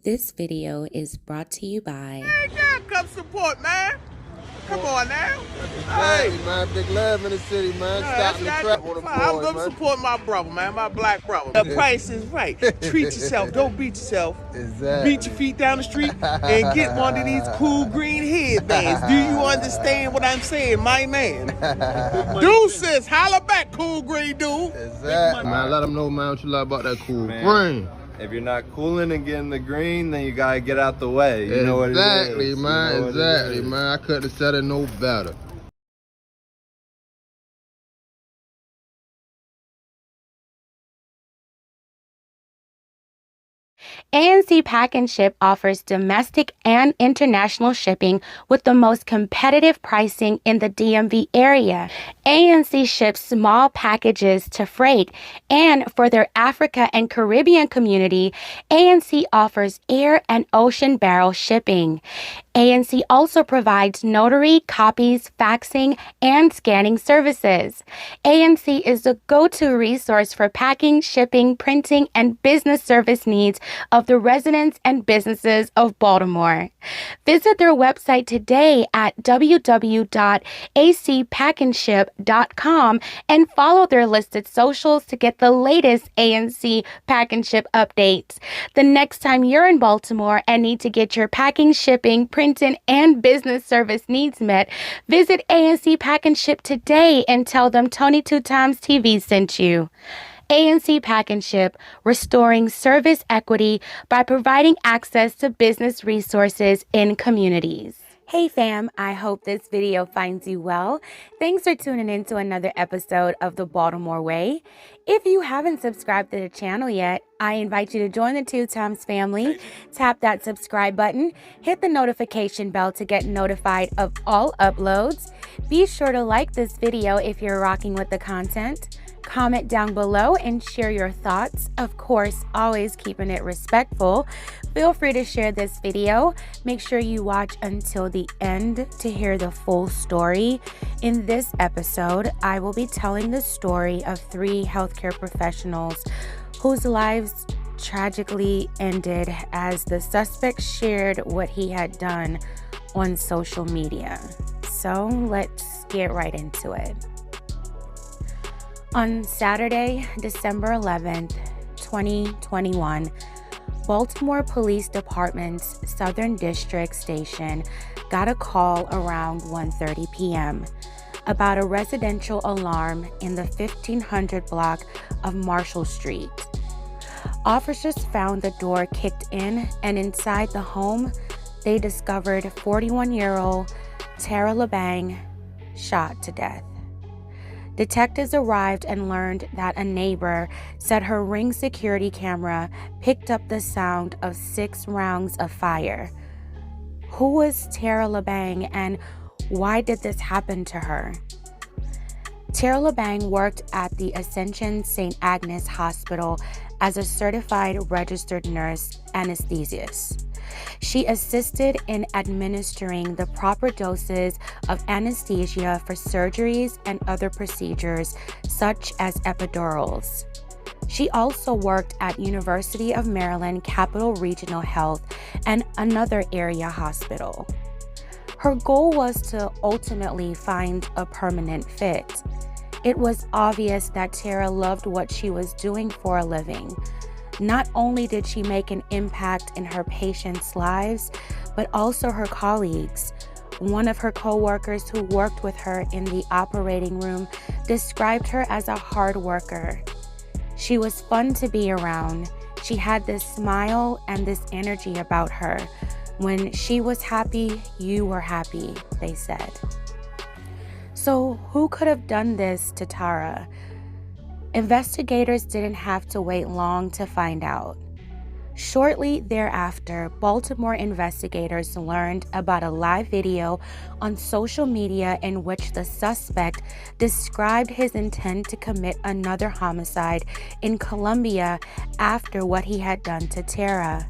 This video is brought to you by... Hey, girl, come support, man. Come on now. Hey, man, big love in the city, man. Stop the trap on the I'm boys, gonna man. support my brother, man, my black brother. The price is right. Treat yourself, don't beat yourself. Exactly. Beat your feet down the street and get one of these cool green headbands. Do you understand what I'm saying, my man? Deuces, holla back, cool green dude. Exactly. Man, let them know, man, what you love about that cool green. If you're not cooling and getting the green, then you gotta get out the way. You know what it is. Exactly, man. Exactly, man. I couldn't have said it no better. ANC Pack and Ship offers domestic and international shipping with the most competitive pricing in the DMV area. ANC ships small packages to freight, and for their Africa and Caribbean community, ANC offers air and ocean barrel shipping. ANC also provides notary, copies, faxing, and scanning services. ANC is the go-to resource for packing, shipping, printing, and business service needs of the residents and businesses of Baltimore. Visit their website today at www.acpackandship.com and follow their listed socials to get the latest ANC Pack and Ship updates. The next time you're in Baltimore and need to get your packing, shipping, printing, and business service needs met, visit ANC Pack and Ship today and tell them Tony 2 Times TV sent you. ANC Pack and Ship, restoring service equity by providing access to business resources in communities. Hey fam, I hope this video finds you well. Thanks for tuning in to another episode of The Baltimore Way. If you haven't subscribed to the channel yet, I invite you to join the 2 Times family. Tap that subscribe button, hit the notification bell to get notified of all uploads. Be sure to like this video if you're rocking with the content. Comment down below and share your thoughts. Of course, always keeping it respectful. Feel free to share this video. Make sure you watch until the end to hear the full story. In this episode, I will be telling the story of 3 healthcare professionals whose lives tragically ended as the suspect shared what he had done on social media. So let's get right into it. On Saturday, December 11th, 2021, Baltimore Police Department's Southern District Station got a call around 1:30 p.m. about a residential alarm in the 1500 block of Marshall Street. Officers found the door kicked in, and inside the home, they discovered 41-year-old Tara LeBang shot to death. Detectives arrived and learned that a neighbor said her Ring security camera picked up the sound of 6 rounds of fire. Who was Tara LeBang and why did this happen to her? Tara LeBang worked at the Ascension St. Agnes Hospital as a certified registered nurse anesthesiast. She assisted in administering the proper doses of anesthesia for surgeries and other procedures, such as epidurals. She also worked at University of Maryland Capital Regional Health and another area hospital. Her goal was to ultimately find a permanent fit. It was obvious that Tara loved what she was doing for a living. Not only did she make an impact in her patients' lives, but also her colleagues. One of her co-workers who worked with her in the operating room described her as a hard worker. She was fun to be around. She had this smile and this energy about her. When she was happy, you were happy, they said. So who could have done this to Tara? Investigators didn't have to wait long to find out. Shortly thereafter, Baltimore investigators learned about a live video on social media in which the suspect described his intent to commit another homicide in Columbia after what he had done to Tara.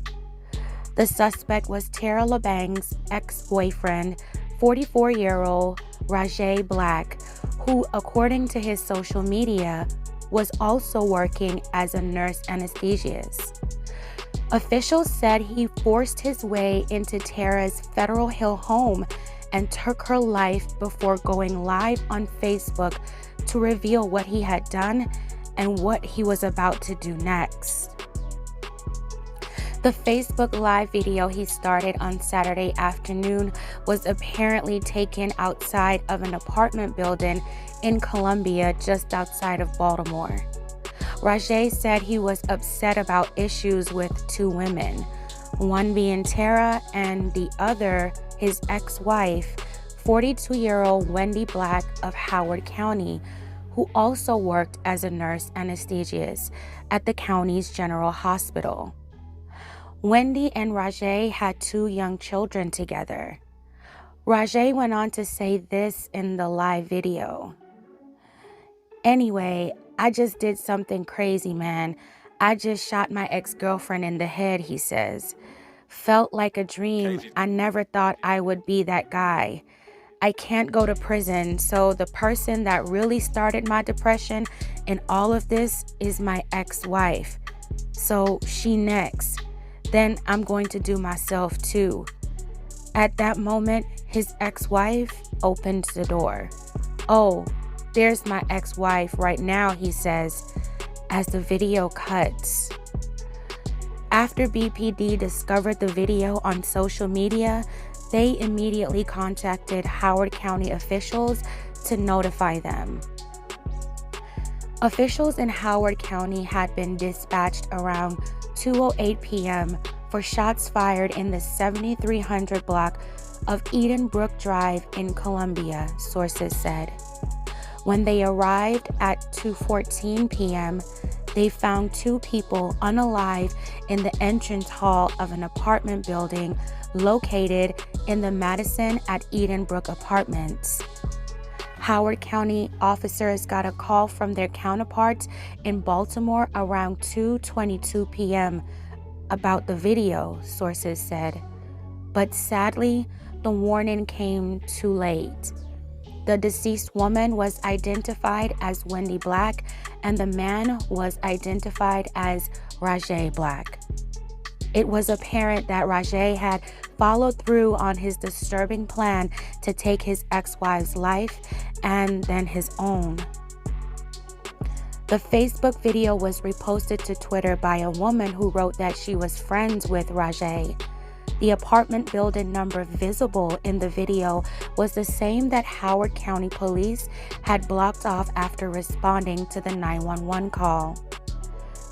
The suspect was Tara LeBang's ex-boyfriend, 44-year-old Rajay Black, who, according to his social media, was also working as a nurse anesthesiast. Officials said he forced his way into Tara's Federal Hill home and took her life before going live on Facebook to reveal what he had done and what he was about to do next. The Facebook Live video he started on Saturday afternoon was apparently taken outside of an apartment building in Columbia, just outside of Baltimore. Rajay said he was upset about issues with two women, one being Tara and the other his ex-wife, 42-year-old Wendy Black of Howard County, who also worked as a nurse anesthetist at the county's general hospital. Wendy and Rajay had two young children together. Rajay went on to say this in the live video. "Anyway, I just did something crazy, man. I just shot my ex-girlfriend in the head," he says. "Felt like a dream. I never thought I would be that guy. I can't go to prison, so the person that really started my depression and all of this is my ex-wife. So she next. Then I'm going to do myself too." At that moment, his ex-wife opened the door. "Oh, there's my ex-wife right now," he says, as the video cuts. After BPD discovered the video on social media, they immediately contacted Howard County officials to notify them. Officials in Howard County had been dispatched around 2:08 p.m. for shots fired in the 7300 block of Eden Brook Drive in Columbia, sources said. When they arrived at 2:14 p.m., they found two people unalive in the entrance hall of an apartment building located in the Madison at Eden Brook apartments. Howard County officers got a call from their counterparts in Baltimore around 2:22 p.m. about the video, sources said. But sadly, the warning came too late. The deceased woman was identified as Wendy Black, and the man was identified as Rajay Black. It was apparent that Rajay had followed through on his disturbing plan to take his ex-wife's life and then his own. The Facebook video was reposted to Twitter by a woman who wrote that she was friends with Rajay. The apartment building number visible in the video was the same that Howard County Police had blocked off after responding to the 911 call.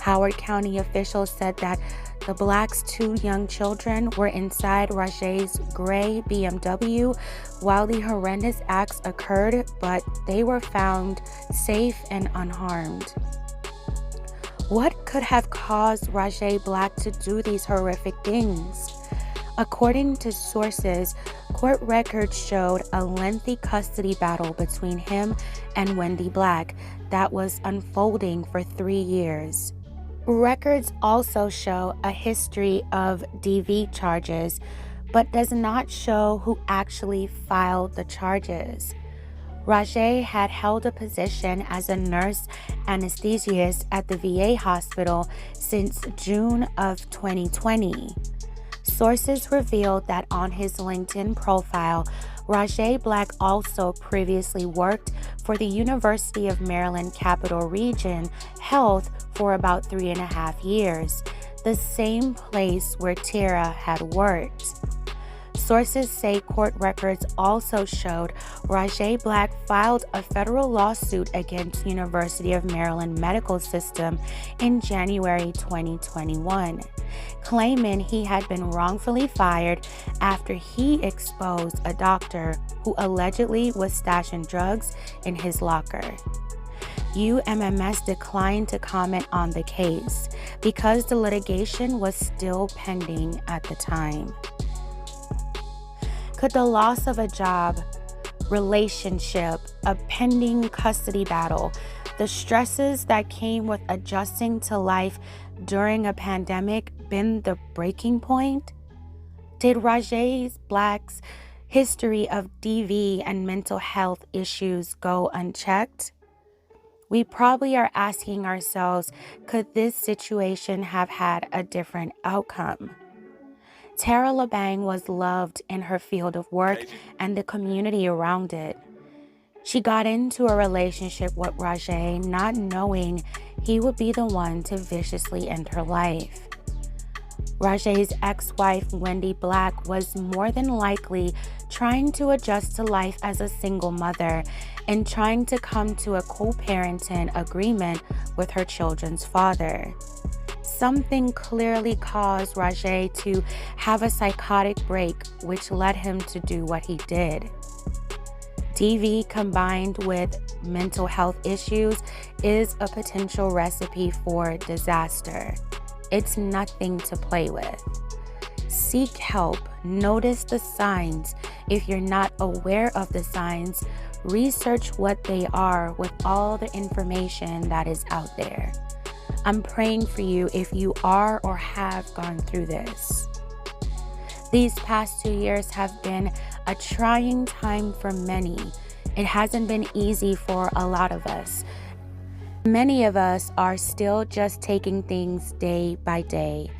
Howard County officials said that the Blacks' two young children were inside Rajay's gray BMW while the horrendous acts occurred, but they were found safe and unharmed. What could have caused Rajay Black to do these horrific things? According to sources, court records showed a lengthy custody battle between him and Wendy Black that was unfolding for 3 years. Records also show a history of DV charges, but does not show who actually filed the charges. Rajay had held a position as a nurse anesthetist at the VA hospital since June of 2020. Sources revealed that on his LinkedIn profile, Rajay Black also previously worked for the University of Maryland Capital Region Health for about 3.5 years, the same place where Tara had worked. Sources say court records also showed Rajay Black filed a federal lawsuit against University of Maryland Medical System in January 2021, claiming he had been wrongfully fired after he exposed a doctor who allegedly was stashing drugs in his locker. UMMS declined to comment on the case because the litigation was still pending at the time. Could the loss of a job, relationship, a pending custody battle, the stresses that came with adjusting to life during a pandemic been the breaking point? Did Rajay Black's history of DV and mental health issues go unchecked? We probably are asking ourselves, could this situation have had a different outcome? Tara LeBang was loved in her field of work and the community around it. She got into a relationship with Rajay not knowing he would be the one to viciously end her life. Rajay's ex-wife, Wendy Black, was more than likely trying to adjust to life as a single mother and trying to come to a co-parenting agreement with her children's father. Something clearly caused Rajay to have a psychotic break, which led him to do what he did. DV combined with mental health issues is a potential recipe for disaster. It's nothing to play with. Seek help. Notice the signs. If you're not aware of the signs, research what they are with all the information that is out there. I'm praying for you if you are or have gone through this. These past 2 years have been a trying time for many. It hasn't been easy for a lot of us. Many of us are still just taking things day by day.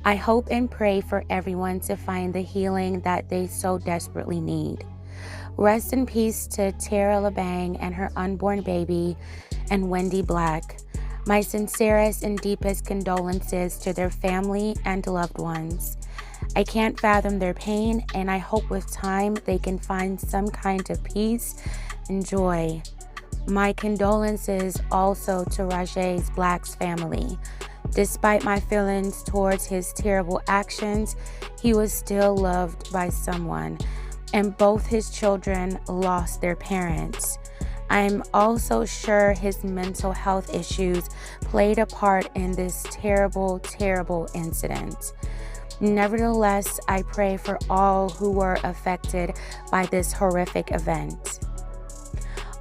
I hope and pray for everyone to find the healing that they so desperately need. Rest in peace to Tara LeBang and her unborn baby, and Wendy Black. My sincerest and deepest condolences to their family and loved ones. I can't fathom their pain, and I hope with time they can find some kind of peace and joy. My condolences also to Rajay Black's family. Despite my feelings towards his terrible actions, he was still loved by someone, and both his children lost their parents. I'm also sure his mental health issues played a part in this terrible, terrible incident. Nevertheless, I pray for all who were affected by this horrific event.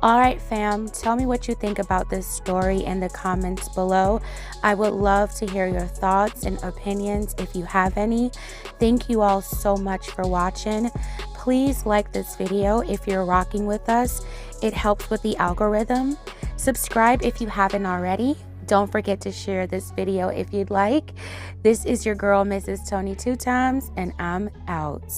All right, fam, tell me what you think about this story in the comments below. I would love to hear your thoughts and opinions if you have any. Thank you all so much for watching. Please like this video if you're rocking with us. It helps with the algorithm. Subscribe if you haven't already. Don't forget to share this video if you'd like. This is your girl, Mrs. Tony 2 Times, and I'm out.